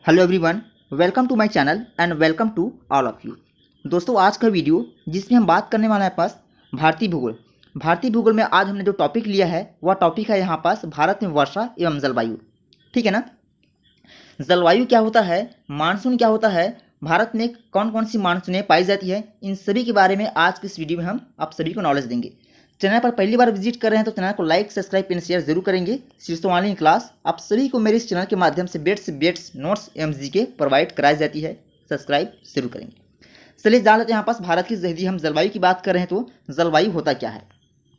Hello everyone, welcome to my channel and welcome to all of you. दोस्तों, आज का video जिसमें हम बात करने वाला है पास भारतीय भूगोल। भारतीय भूगोल में आज हमने जो टॉपिक लिया है वह टॉपिक है यहाँ पास भारत में वर्षा एवं जलवायु। ठीक है ना। जलवायु क्या होता है, मानसून क्या होता है, भारत में कौन कौन सी मानसूनें पाई जाती है, इन सभी के बारे में आज की इस वीडियो में हम आप सभी को नॉलेज देंगे। चैनल पर पहली बार विजिट कर रहे हैं तो चैनल को लाइक, सब्सक्राइब एंड शेयर जरूर करेंगे। शीर्षों वाली क्लास आप सभी को मेरे इस चैनल के माध्यम से बेट्स नोट्स एवं जीके प्रोवाइड कराई जाती है, सब्सक्राइब जरूर करेंगे। चलिए जान लेते हैं यहाँ पास भारत की, यदि हम जलवायु की बात कर रहे हैं तो जलवायु होता क्या है,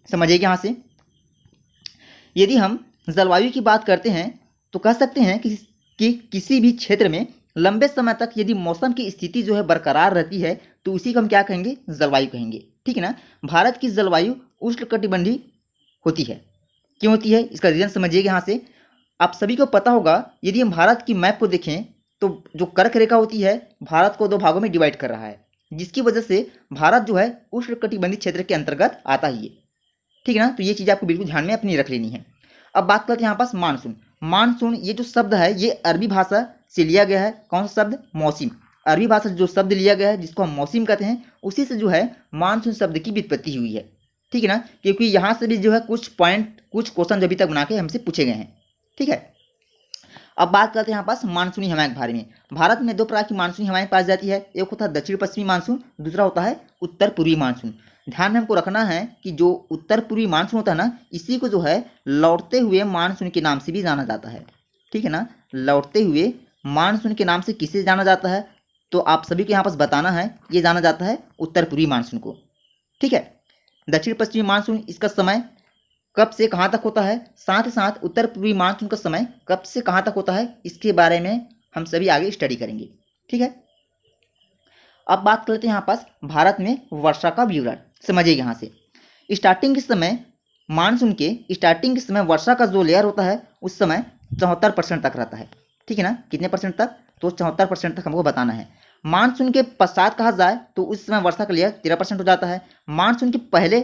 समझिएगा। यहाँ से यदि हम जलवायु की बात करते हैं तो कह सकते हैं कि किसी भी क्षेत्र में लंबे समय तक यदि मौसम की स्थिति जो है बरकरार रहती है तो उसी को हम क्या कहेंगे, जलवायु कहेंगे। ठीक है ना। भारत की जलवायु उष्णकटिबंधीय होती है। क्यों होती है, इसका रीजन समझिएगा। यहाँ से आप सभी को पता होगा, यदि हम भारत की मैप को देखें तो जो कर्क रेखा होती है भारत को दो भागों में डिवाइड कर रहा है, जिसकी वजह से भारत जो है उष्णकटिबंधीय क्षेत्र के अंतर्गत आता ही है। ठीक है ना। तो ये चीज़ आपको बिल्कुल ध्यान में अपनी रख लेनी है। अब बात करते हैं यहाँ पास मानसून। मानसून ये जो शब्द है ये अरबी भाषा से लिया गया है। कौन सा शब्द, मौसम। अरबी भाषा से जो शब्द लिया गया है जिसको हम मौसम कहते हैं, उसी से जो है मानसून शब्द की व्युत्पत्ति हुई है। ठीक है ना। क्योंकि यहाँ से भी जो है कुछ पॉइंट, कुछ क्वेश्चन अभी तक बना के हमसे पूछे गए हैं। ठीक है। अब बात करते हैं यहाँ पास मानसूनी हवाएं के बारे में। भारत में दो प्रकार की मानसूनी हवाएं पाई जाती है। एक होता है दक्षिण पश्चिमी मानसून, दूसरा होता है उत्तर पूर्वी मानसून। ध्यान में हमको रखना है कि जो उत्तर पूर्वी मानसून होता है ना, इसी को जो है लौटते हुए मानसून के नाम से भी जाना जाता है। ठीक है ना। लौटते हुए मानसून के नाम से किसे जाना जाता है, तो आप सभी को यहाँ पास बताना है, ये जाना जाता है उत्तर पूर्वी मानसून को। ठीक है। दक्षिण पश्चिमी मानसून, इसका समय कब से कहाँ तक होता है, साथ ही साथ उत्तर पूर्वी मानसून का समय कब से कहाँ तक होता है, इसके बारे में हम सभी आगे स्टडी करेंगे। ठीक है। अब बात करते हैं यहाँ पास भारत में वर्षा का विवरण। समझिए यहाँ से स्टार्टिंग के समय, मानसून के स्टार्टिंग के समय वर्षा का जो लेयर होता है उस समय 74% तक रहता है। ठीक है ना। कितने परसेंट तक, तो 74% तक हमको बताना है। मानसून के पश्चात कहा जाए तो उस समय वर्षा का लेयर 13% हो जाता है। मानसून के पहले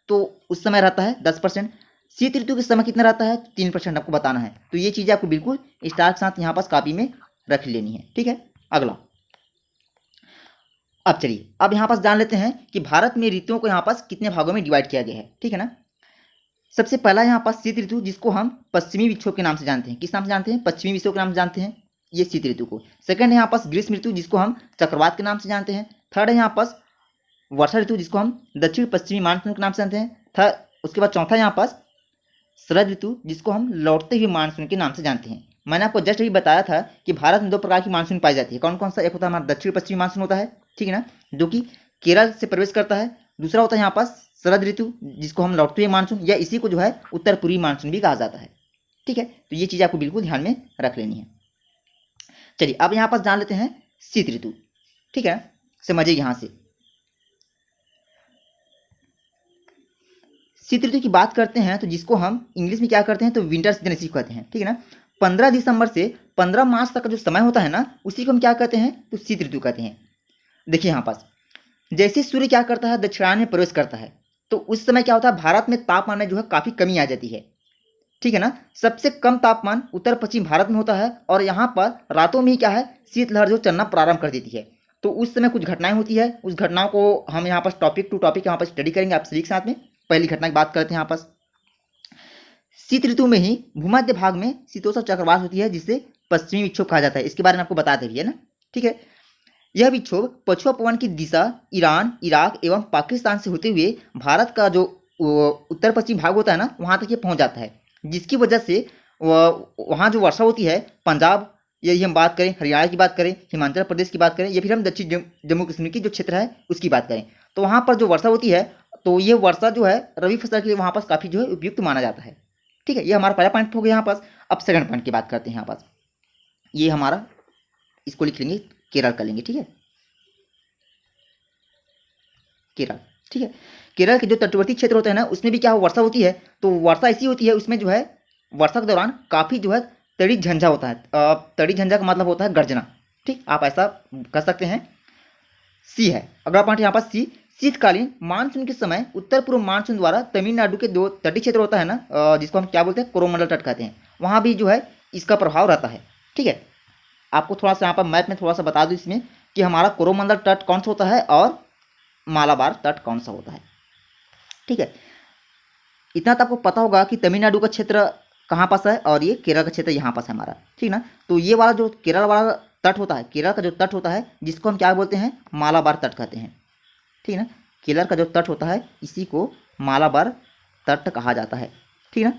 तो उस समय रहता है 10%। शीत ऋतु के समय कितना रहता है, 3% आपको बताना है। तो ये चीज़ें आपको बिल्कुल स्टार के साथ यहाँ पास कॉपी में रख लेनी है। ठीक है। अगला, अब चलिए अब यहाँ पास जान लेते हैं कि भारत में ऋतुओं को यहाँ पास कितने भागों में डिवाइड किया गया है। ठीक है ना। सबसे पहला यहाँ पास शीत ऋतु, जिसको हम पश्चिमी विक्षोभ के नाम से जानते हैं। किस नाम से जानते हैं, पश्चिमी विक्षोभ के नाम से जानते हैं ये शीत ऋतु को। सेकंड है यहाँ पास ग्रीष्म ऋतु, जिसको हम चक्रवात के नाम से जानते हैं। थर्ड है यहाँ पास वर्षा ऋतु, जिसको हम दक्षिण पश्चिमी मानसून के नाम से जानते हैं। उसके बाद चौथा यहाँ पास शरद ऋतु, जिसको हम लौटते हुए मानसून के नाम से जानते हैं। मैंने आपको जस्ट अभी बताया था कि भारत में दो प्रकार की मानसून पाई जाती है। कौन कौन सा, एक होता है हमारा दक्षिण पश्चिमी मानसून होता है, ठीक है ना, जो कि केरल से प्रवेश करता है। दूसरा होता है यहाँ पास शरद ऋतु, जिसको हम लौटते हुए मानसून या इसी को जो है उत्तर पूर्वी मानसून भी कहा जाता है। ठीक है। तो ये चीज़ आपको बिल्कुल ध्यान में रख लेनी है। चलिए अब यहाँ पास जान लेते हैं शीत ऋतु। ठीक है। समझिए यहाँ से शीत ऋतु की बात करते हैं तो जिसको हम इंग्लिश में क्या करते हैं, तो विंटर सीजन इसी को कहते हैं। ठीक है ना। 15 दिसंबर से 15 मार्च तक का जो समय होता है ना, उसी को हम क्या कहते हैं, तो शीत ऋतु कहते हैं। देखिए यहाँ पास जैसे सूर्य क्या करता है, दक्षिणायन में प्रवेश करता है, तो उस समय क्या होता है, भारत में तापमान में जो है काफी कमी आ जाती है। ठीक है ना। सबसे कम तापमान उत्तर पश्चिम भारत में होता है और यहाँ पर रातों में ही क्या है, शीतलहर जो चलना प्रारंभ कर देती है। तो उस समय कुछ घटनाएं होती है, उस घटनाओं को हम यहाँ पर टॉपिक टू टॉपिक यहाँ पर स्टडी करेंगे आप सभी के साथ में। पहली घटना की बात करते हैं यहाँ पर, शीत ऋतु में ही भूमध्य भाग में शीतोष्ण चक्रवात होती है, जिसे पश्चिमी विक्षोभ कहा जाता है। इसके बारे में आपको बताते भी है ना। ठीक है। यह विक्षोभ पछुआ पवन की दिशा ईरान, इराक एवं पाकिस्तान से होते हुए भारत का जो उत्तर पश्चिम भाग होता है ना, वहां तक ये पहुंच जाता है, जिसकी वजह से वहाँ जो वर्षा होती है, पंजाब, यही हम बात करें, हरियाणा की बात करें, हिमाचल प्रदेश की बात करें, या फिर हम दक्षिण जम्मू कश्मीर की जो क्षेत्र है उसकी बात करें, तो वहाँ पर जो वर्षा होती है, तो ये वर्षा जो है रबी फसल के लिए वहाँ पास काफ़ी जो है उपयुक्त माना जाता है। ठीक है। ये हमारा पहला पॉइंट हो गया यहाँ पास। अब सेकंड पॉइंट की बात करते हैं। यहाँ पास ये हमारा, इसको लिख लेंगे, केरल कर लेंगे। ठीक है। केरल। ठीक है। केरल के जो तटवर्ती क्षेत्र होते हैं ना, उसमें भी क्या वर्षा होती है, तो वर्षा ऐसी होती है, उसमें जो है वर्षा के दौरान काफ़ी जो है तड़ी झंझा होता है। तड़ी झंझा का मतलब होता है गर्जना। ठीक, आप ऐसा कर सकते हैं। सी है अगला पॉइंट यहाँ पर, सी शीतकालीन मानसून के समय उत्तर पूर्व मानसून द्वारा तमिलनाडु के दो तटीय क्षेत्र होता है ना, जिसको हम क्या बोलते हैं, कोरोमंडल तट कहते हैं, वहाँ भी जो है इसका प्रभाव रहता है। ठीक है। आपको थोड़ा सा यहाँ पर मैप में थोड़ा सा बता दूँ इसमें कि हमारा कोरोमंडल तट कौन सा होता है और मालाबार तट कौन सा होता है। ठीक है, इतना तो आपको पता होगा कि तमिलनाडु का क्षेत्र कहाँ पास है और ये केरल का क्षेत्र यहाँ पास है हमारा। ठीक ना, तो ये वाला जो केरल वाला तट होता है, केरल का जो तट होता है जिसको हम क्या बोलते हैं, मालाबार तट कहते हैं। ठीक ना, केरल का जो तट होता है इसी को मालाबार तट कहा जाता है। ठीक ना,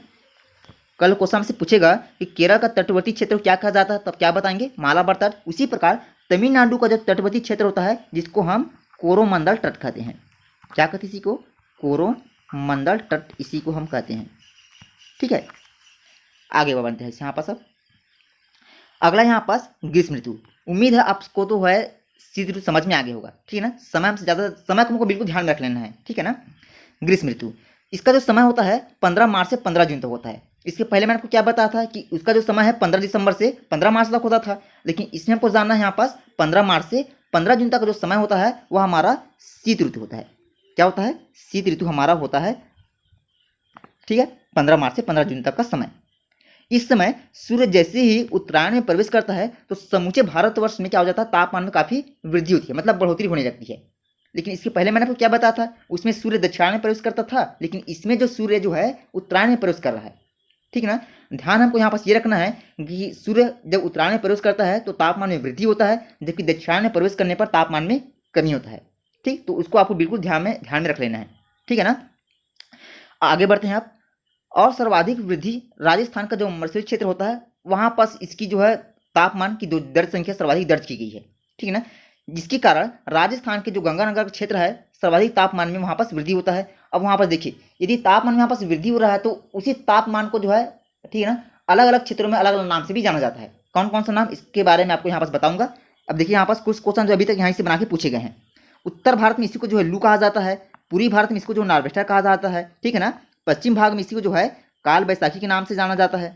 कल क्वेश्चन से पूछेगा कि केरल का तटवर्ती क्षेत्र को क्या कहा जाता है, तब क्या बताएंगे, मालाबार तट। उसी प्रकार तमिलनाडु का जो तटवर्ती क्षेत्र होता है जिसको हम कोरोमंडल तट कहते हैं। क्या कहते हैं इसी को, कोरोमंडल तट, इसी को हम कहते हैं। ठीक है, आगे बढ़ते हैं यहाँ पास। अब अगला यहाँ पास ग्रीष्म ऋतु। उम्मीद है आपको तो है शीत ऋतु समझ में आ गया होगा। ठीक है ना, समय से ज़्यादा समय को हमको बिल्कुल ध्यान में रख लेना है। ठीक है ना, ग्रीष्म ऋतु, इसका जो समय होता है 15 मार्च से 15 जून तक होता है। इसके पहले मैंने आपको क्या बताया था कि उसका जो समय है 15 दिसंबर से 15 मार्च तक होता था, लेकिन इसमें हमको जानना है यहाँ पास 15 मार्च से 15 जून तक का जो समय होता है वह हमारा शीत ऋतु होता है। क्या होता है, शीत ऋतु हमारा होता है। ठीक है, 15 मार्च से 15 जून तक का समय। इस समय सूर्य जैसे ही उत्तरायण में प्रवेश करता है तो समूचे भारतवर्ष में क्या हो जाता है, तापमान में काफी वृद्धि होती है, मतलब बढ़ोतरी होने लगती है। लेकिन इसके पहले मैंने आपको क्या बताया था, उसमें सूर्य दक्षिणायन में प्रवेश करता था, लेकिन इसमें जो सूर्य जो है उत्तरायण में प्रवेश कर रहा है। ठीक है ना, ध्यान हमको यहाँ पास ये रखना है कि सूर्य जब उत्तरायण में प्रवेश करता है तो तापमान में वृद्धि होता है, जबकि दक्षिणायन में प्रवेश करने पर तापमान में कमी होता है। ठीक, तो उसको आपको बिल्कुल ध्यान में रख लेना है। ठीक है ना, आगे बढ़ते हैं आप। और सर्वाधिक वृद्धि राजस्थान का जो मरुस्थलीय क्षेत्र होता है वहां पास इसकी जो है तापमान की जो दर संख्या सर्वाधिक दर्ज की गई है। ठीक है ना, जिसके कारण राजस्थान के जो गंगानगर का क्षेत्र है सर्वाधिक तापमान में वहां पास वृद्धि होता है। अब वहां पर देखिए, यदि तापमान में यहाँ पास वृद्धि हो रहा है तो उसी तापमान को जो है, ठीक है ना, अलग अलग क्षेत्रों में अलग अलग नाम से भी जाना जाता है। कौन कौन सा नाम, इसके बारे में आपको यहाँ पास बताऊंगा। अब देखिए यहाँ पास कुछ क्वेश्चन जो अभी तक यहाँ से बना के पूछे गए हैं। उत्तर भारत में इसी को जो है लू कहा जाता है, पूर्वी भारत में इसको जो नार्वेस्टर कहा जाता है। ठीक है ना, पश्चिम भाग में इसी को जो है काल बैसाखी के नाम से जाना जाता है।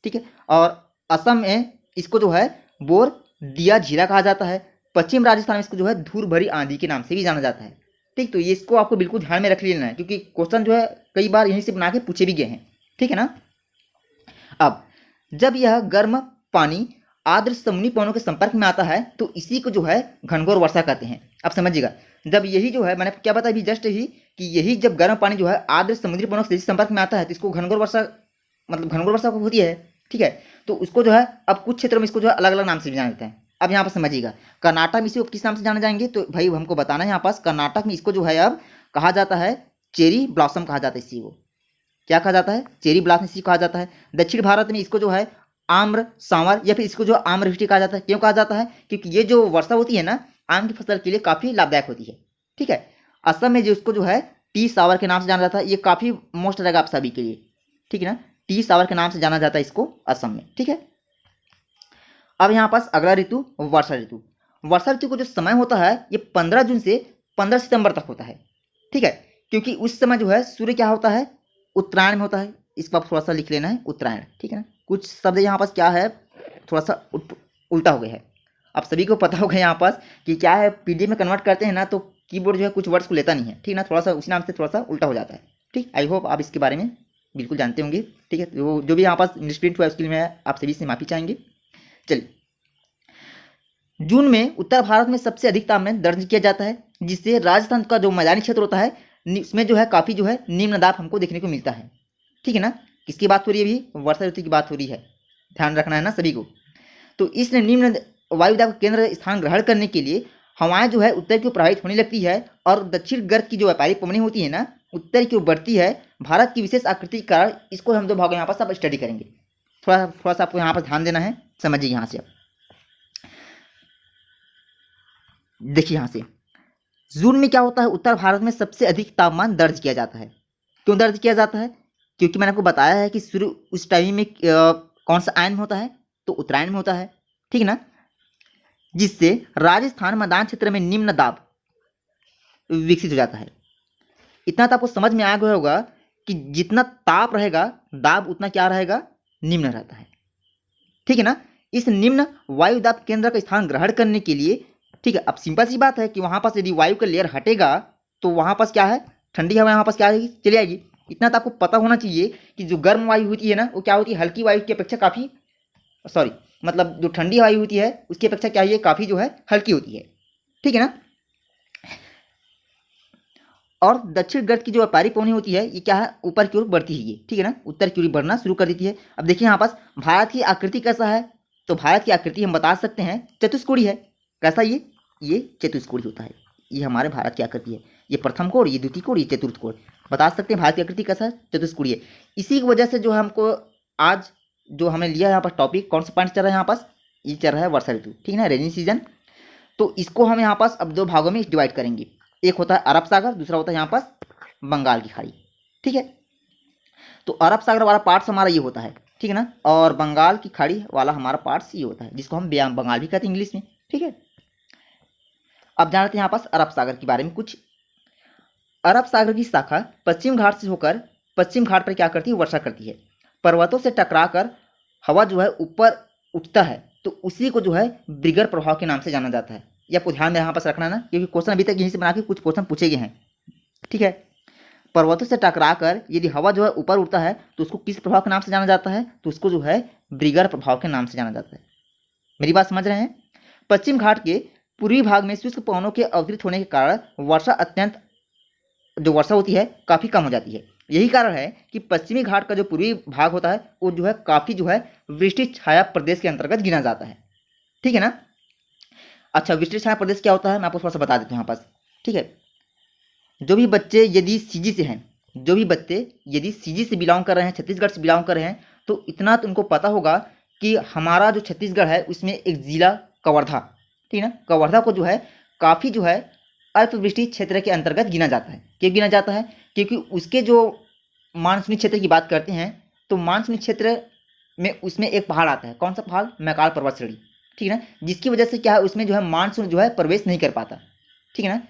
ठीक है, और असम में इसको जो है बोर दिया झीरा कहा जाता है। पश्चिम राजस्थान में इसको जो है धूल भरी आंधी के नाम से भी जाना जाता है। ठीक, तो ये इसको आपको बिल्कुल ध्यान में रख लेना है क्योंकि क्वेश्चन जो है कई बार यहीं से बना के पूछे भी गए हैं। ठीक है ना, अब जब यह गर्म पानी आर्द्र समुद्री पवनों के संपर्क में आता है तो इसी को जो है घनघोर वर्षा कहते हैं। अब समझिएगा, जब यही जो है मैंने क्या बताया अभी जस्ट ही कि यही जब गर्म पानी जो है आर्द्र समुद्री पवनों के संपर्क में आता है तो इसको घनघोर वर्षा, मतलब घनघोर वर्षा होती है। ठीक है, तो उसको जो है अब कुछ क्षेत्रों में इसको जो है अलग अलग नाम से भी जाना जाता है। अब यहाँ पर समझिएगा, कर्नाटक में इसी को किस नाम से जाने जाएंगे, तो भाई हमको बताना है यहाँ पास, कर्नाटक में इसको जो है अब कहा जाता है चेरी ब्लॉसम कहा जाता है। इसी को क्या कहा जाता है, चेरी ब्लॉसम इसी को कहा जाता है। दक्षिण भारत में इसको जो है आम्र सांवर या फिर इसको जो आम्र वृष्टि कहा जाता है। क्यों कहा जाता है, क्योंकि ये जो वर्षा होती है ना आम की फसल के लिए काफी लाभदायक होती है। ठीक है, असम में जो इसको जो है टी सावर के नाम से जाना जाता है, ये काफी मोस्ट रहेगा आप सभी के लिए। ठीक है ना, टी सावर के नाम से जाना जाता है इसको असम में। ठीक है, अब यहाँ पास अगला ऋतु वर्षा ऋतु। वर्षा ऋतु को जो समय होता है ये 15 जून से 15 सितंबर तक होता है। ठीक है, क्योंकि उस समय जो है सूर्य क्या होता है, उत्तरायण में होता है। इसको आप थोड़ा सा लिख लेना है, उत्तरायण। ठीक है ना, कुछ शब्द यहाँ पास क्या है थोड़ा सा उल्टा हो गया है, आप सभी को पता होगा यहाँ पास कि क्या है, पीडीएफ में कन्वर्ट करते हैं ना तो कीबोर्ड जो है कुछ वर्ड्स को लेता नहीं है। ठीक ना, थोड़ा सा उसी नाम से थोड़ा सा उल्टा हो जाता है। ठीक, आई होप आप इसके बारे में बिल्कुल जानते होंगे। ठीक है, जो भी यहाँ पास मिसप्रिंट हुआ उसके लिए मैं आप सभी से माफी चाहेंगे। चलिए, जून में उत्तर भारत में सबसे अधिक तापमान दर्ज किया जाता है, जिससे राजस्थान का जो मैदानी क्षेत्र होता है उसमें जो है काफी जो है निम्न दाब हमको देखने को मिलता है। ठीक है ना, किसकी बात हो रही है, अभी वर्षा ऋतु की बात हो रही है, ध्यान रखना है ना सभी को। तो इस निम्न वायुदाब का केंद्र स्थान ग्रहण करने के लिए हवाएं जो है उत्तर की ओर प्रवाहित होने लगती है और दक्षिण गर्भ की जो व्यापारिक पवनें होती है ना उत्तर की ओर बढ़ती है। भारत की विशेष आकृति के कारण इसको हम दो भागों यहाँ पर सब स्टडी करेंगे। थोड़ा सा आपको यहाँ पर ध्यान देना है, समझिए यहाँ से। अब देखिए यहाँ से, जून में क्या होता है, उत्तर भारत में सबसे अधिक तापमान दर्ज किया जाता है। क्यों दर्ज किया जाता है, क्योंकि मैंने आपको बताया है कि सूर्य उस टाइम में कौन सा आयन में होता है, तो उत्तरायण में होता है। ठीक है ना, जिससे राजस्थान मैदान क्षेत्र में निम्न दाब विकसित हो जाता है। इतना तो आपको समझ में आ गया होगा कि जितना ताप रहेगा दाब उतना क्या रहेगा, निम्न रहता है। ठीक है ना, इस निम्न वायु दाब केंद्र का स्थान ग्रहण करने के लिए, ठीक है, अब सिंपल सी बात है कि वहां पास यदि वायु का लेयर हटेगा तो वहां पास क्या है, ठंडी हवा यहाँ पास क्या आएगी, चली आएगी। इतना तो आपको पता होना चाहिए कि जो गर्म वायु होती है ना वो क्या होती है, हल्की वायु की अपेक्षा काफी, सॉरी, मतलब जो ठंडी हवा होती है उसकी अपेक्षा क्या ये काफ़ी जो है हल्की होती है, ठीक है ना। और दक्षिण गर्त की जो व्यापारिक पवनी होती है ये क्या है, ऊपर की ओर बढ़ती है ये, ठीक है ना, उत्तर की ओर बढ़ना शुरू कर देती है। अब देखिए यहाँ पास भारत की आकृति कैसा है, तो भारत की आकृति हम बता सकते हैं चतुष्कोणीय है। कैसा ये चतुष्कोणीय होता है, ये हमारे भारत की आकृति है। ये प्रथम कोण, ये द्वितीय कोण, ये चतुर्थ कोण, बता सकते हैं भारत की आकृति कैसा है, चतुष्कोणीय। इसी की वजह से जो हमको आज जो हमने लिया यहाँ पर टॉपिक, कौन सा पॉइंट चल रहा है यहाँ पास, ये चल रहा है वर्षा ऋतु, ठीक है ना, रेनी सीजन। तो इसको हम यहाँ पास अब दो भागों में डिवाइड करेंगे, एक होता है अरब सागर, दूसरा होता है यहाँ पास बंगाल की खाड़ी, ठीक है। तो अरब सागर वाला पार्ट्स हमारा ये होता है, ठीक है ना, और बंगाल की खाड़ी वाला हमारा पार्ट्स ये होता है, जिसको हम बंगाल भी कहते हैं इंग्लिश में, ठीक है। अब जानते हैं यहाँ पास अरब सागर के बारे में कुछ। अरब सागर की शाखा पश्चिम घाट से होकर पश्चिम घाट पर क्या करती है, वर्षा करती है। पर्वतों से टकराकर हवा जो है ऊपर उठता है, तो उसी को जो है ब्रिगर प्रभाव के नाम से जाना जाता है। ये आपको ध्यान में यहाँ पास रखना ना, क्योंकि क्वेश्चन अभी तक यहीं से बना के कुछ क्वेश्चन पूछे गए हैं, ठीक है। पर्वतों से टकराकर यदि हवा जो है ऊपर उठता है तो उसको किस प्रभाव के नाम से जाना जाता है, तो उसको जो है ब्रिगर प्रभाव के नाम से जाना जाता है। मेरी बात समझ रहे हैं। पश्चिम घाट के पूर्वी भाग में शुष्क पवनों के अवतरित होने के कारण वर्षा होती है काफ़ी कम हो जाती है। यही कारण है कि पश्चिमी घाट का जो पूर्वी भाग होता है वो जो है काफ़ी जो है वृष्टि छाया प्रदेश के अंतर्गत गिना जाता है, ठीक है ना। अच्छा, वृष्टि छाया प्रदेश क्या होता है मैं आपको थोड़ा सा बता देता हूँ यहाँ पास, ठीक है। जो भी बच्चे यदि सीजी से हैं, जो भी बच्चे यदि सीजी से बिलोंग कर रहे हैं, छत्तीसगढ़ से बिलोंग कर रहे हैं, तो इतना तो उनको पता होगा कि हमारा जो छत्तीसगढ़ है उसमें एक जिला कवर्धा, ठीक है ना, कवर्धा को जो है काफ़ी जो है अल्पवृष्टि क्षेत्र के अंतर्गत गिना जाता है। क्यों गिना जाता है, क्योंकि उसके जो मानसूनी क्षेत्र की बात करते हैं तो मानसूनी क्षेत्र में उसमें एक पहाड़ आता है, कौन सा पहाड़, मैकाल पर्वत श्रेणी, ठीक है ना, जिसकी वजह से क्या है उसमें जो है मानसून जो है प्रवेश नहीं कर पाता, ठीक है ना,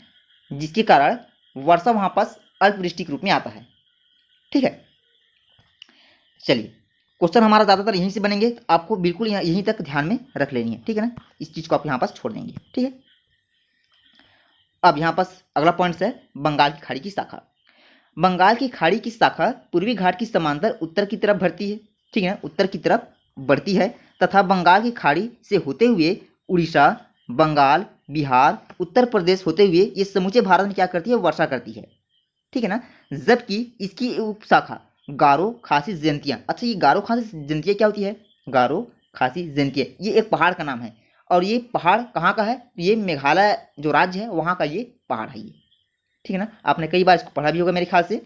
जिसके कारण वर्षा वहाँ पास अल्पवृष्टि के रूप में आता है, ठीक है। चलिए, क्वेश्चन हमारा ज़्यादातर यहीं से बनेंगे, तो आपको बिल्कुल यहीं तक ध्यान में रख लेनी है, ठीक है ना, इस चीज़ को आप यहाँ पास छोड़ देंगे, ठीक है। अब यहाँ पास अगला पॉइंट है बंगाल की खाड़ी की शाखा। बंगाल की खाड़ी की शाखा पूर्वी घाट की समांतर उत्तर की तरफ बढ़ती है, ठीक है ना, उत्तर की तरफ बढ़ती है तथा बंगाल की खाड़ी से होते हुए उड़ीसा, बंगाल, बिहार, उत्तर प्रदेश होते हुए ये समूचे भारत में क्या करती है, वर्षा करती है, ठीक है ना। जबकि इसकी उपशाखा गारो खासी जयंतिया, अच्छा ये गारो खासी जयंतिया क्या होती है, गारो खासी जयंतिया ये एक पहाड़ का नाम है, और ये पहाड़ कहाँ का है, ये मेघालय जो राज्य है वहाँ का ये पहाड़ है ये, ठीक है ना। आपने कई बार इसको पढ़ा भी होगा मेरे ख्याल से।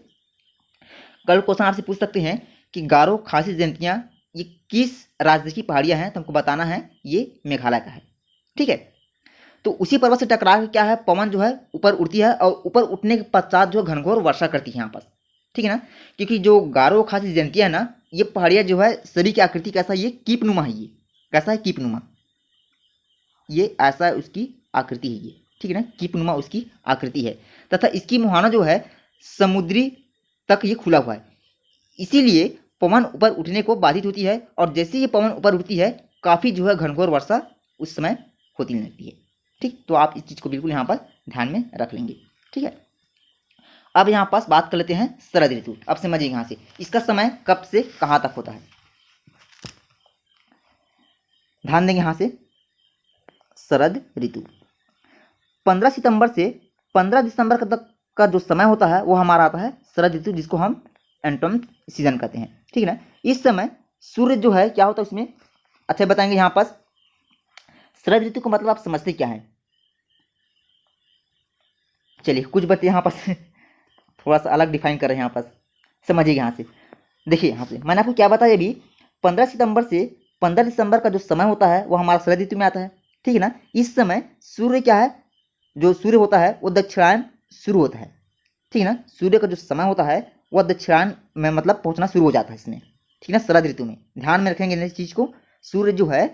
कल क्वेश्चन आपसे पूछ सकते हैं कि गारो खासी जयंतियाँ ये किस राज्य की पहाड़ियाँ हैं, तो हमको बताना है ये मेघालय का है, ठीक है। तो उसी पर्वत से टकरा के क्या है, पवन जो है ऊपर उड़ती है, और ऊपर उठने के पश्चात जो घनघोर वर्षा करती है यहाँ पर, ठीक है ना। क्योंकि जो गारो खासी जयंतियाँ है ना, ये पहाड़ियाँ जो है सभी की आकृति कैसा, ये कीपनुमा है, ये कैसा है, कीपनुमा, ये ऐसा उसकी आकृति है ये, ठीक है ना, कीपनुमा उसकी आकृति है, तथा इसकी मुहाना जो है समुद्री तक ये खुला हुआ है, इसीलिए पवन ऊपर उठने को बाधित होती है, और जैसे ये पवन ऊपर उठती है काफ़ी जो है घनघोर वर्षा उस समय होती लगती है, ठीक। तो आप इस चीज़ को बिल्कुल यहाँ पर ध्यान में रख लेंगे, ठीक है। अब यहाँ पास बात कर लेते हैं शरद ऋतु। अब समझिए यहाँ से इसका समय कब से कहाँ तक होता है, ध्यान देंगे यहाँ से। शरद ऋतु 15 सितंबर से 15 दिसंबर तक का जो समय होता है वो हमारा आता है शरद ऋतु, जिसको हम एंटम सीजन कहते हैं, ठीक है ना। इस समय सूर्य जो है क्या होता है उसमें, अच्छा बताएंगे यहाँ पास शरद ऋतु का मतलब आप समझते क्या है। चलिए कुछ बच्चे यहाँ पास थोड़ा सा अलग डिफाइन कर रहे हैं यहाँ पास, समझिए यहाँ से। देखिए यहाँ से मैंने आपको क्या बताया अभी, 15 सितंबर से 15 दिसंबर का जो समय होता है वो हमारा शरद ऋतु में आता है, ठीक है ना। इस समय सूर्य क्या है, जो सूर्य होता है वो दक्षिणायन शुरू होता है, ठीक है ना। सूर्य का जो समय होता है वह दक्षिणायन में मतलब पहुंचना शुरू हो जाता है इसमें, ठीक है ना, शरद ऋतु में। ध्यान में रखेंगे इस चीज़ को, सूर्य जो है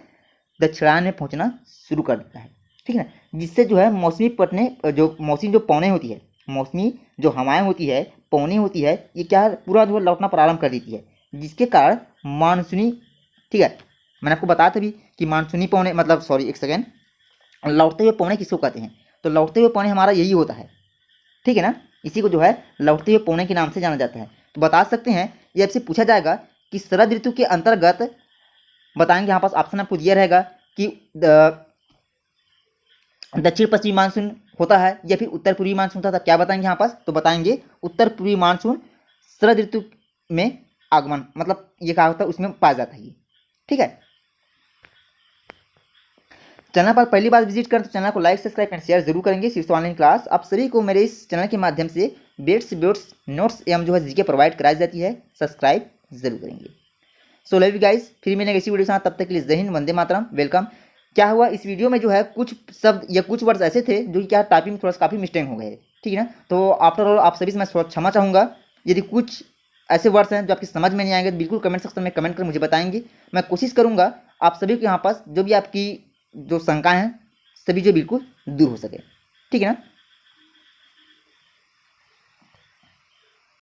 दक्षिणायन में पहुंचना शुरू कर देता है, ठीक है ना, जिससे जो है मौसमी जो पवनें होती है, मौसमी जो हवाएं होती है, पवनें होती है, ये क्या है पूरा जो है लौटना प्रारंभ कर देती है, जिसके कारण मानसूनी, ठीक है, मैंने आपको बताया था भी कि मानसूनी पवनें मतलब सॉरी एक सेकेंड, लौटते हुए पवनें किसको कहते हैं, तो लौटते हुए पवनें हमारा यही होता है, ठीक है ना, इसी को जो है लौटते हुए पवनें के नाम से जाना जाता है। तो बता सकते हैं, ये आपसे पूछा जाएगा कि शरद ऋतु के अंतर्गत बताएंगे यहाँ पास ऑप्शन आपको दिया रहेगा कि दक्षिण पश्चिमी मानसून होता है या फिर उत्तर पूर्वी मानसून होता है, क्या बताएंगे यहाँ पास? तो बताएंगे उत्तर पूर्वी मानसून शरद ऋतु में आगमन, मतलब ये क्या होता है उसमें पाया जाता है। ठीक है, चैनल पर पहली बार विजिट करें तो चैनल को लाइक सब्सक्राइब एंड शेयर जरूर करेंगे। शीर्ष ऑनलाइन क्लास आप सभी को मेरे इस चैनल के माध्यम से बेट्स नोट्स एवं जो है जीके प्रोवाइड कराई जाती है, सब्सक्राइब जरूर करेंगे। सो लव यू गाइस, फिर मिलेंगे इसी वीडियो के साथ, तब तक के लिए जय हिंद, वंदे मातरम, वेलकम। क्या हुआ इस वीडियो में जो है कुछ शब्द या कुछ वर्ड्स ऐसे थे जो कि क्या टाइपिंग थोड़ा सा काफ़ी मिस्टेक हो गए, ठीक है ना। तो आफ्टर ऑल आप सभी से मैं क्षमा चाहूँगा। यदि कुछ ऐसे वर्ड्स हैं जो आपकी समझ में नहीं आएंगे तो बिल्कुल कमेंट सेक्शन में कमेंट कर मुझे बताएंगे। मैं कोशिश करूँगा आप सभी के यहाँ पास जो भी आपकी जो शंकाएँ हैं सभी जो बिल्कुल दूर हो सके, ठीक है ना।